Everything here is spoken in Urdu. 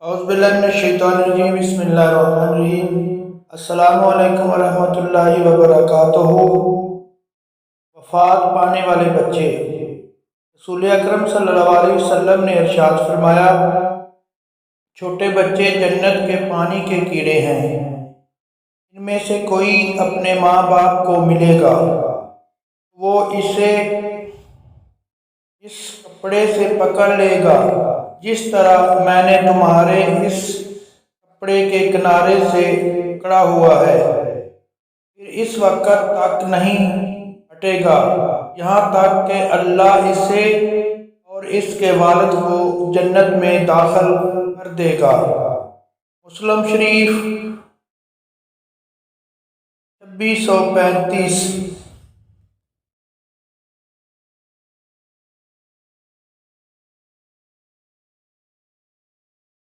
اعوذ باللہ من الشیطان الرجیم بسم اللہ الرحمن الرحیم السلام علیکم ورحمۃ اللہ وبرکاتہ۔ وفات پانے والے بچے۔ رسول اکرم صلی اللہ علیہ وسلم نے ارشاد فرمایا، چھوٹے بچے جنت کے پانی کے کیڑے ہیں، ان میں سے کوئی اپنے ماں باپ کو ملے گا، وہ اسے اس کپڑے سے پکڑ لے گا جس طرح میں نے تمہارے اس کپڑے کے کنارے سے پکڑا ہوا ہے، پھر اس وقت تک نہیں ہٹے گا یہاں تک کہ اللہ اسے اور اس کے والد کو جنت میں داخل کر دے گا۔ مسلم شریف 2635۔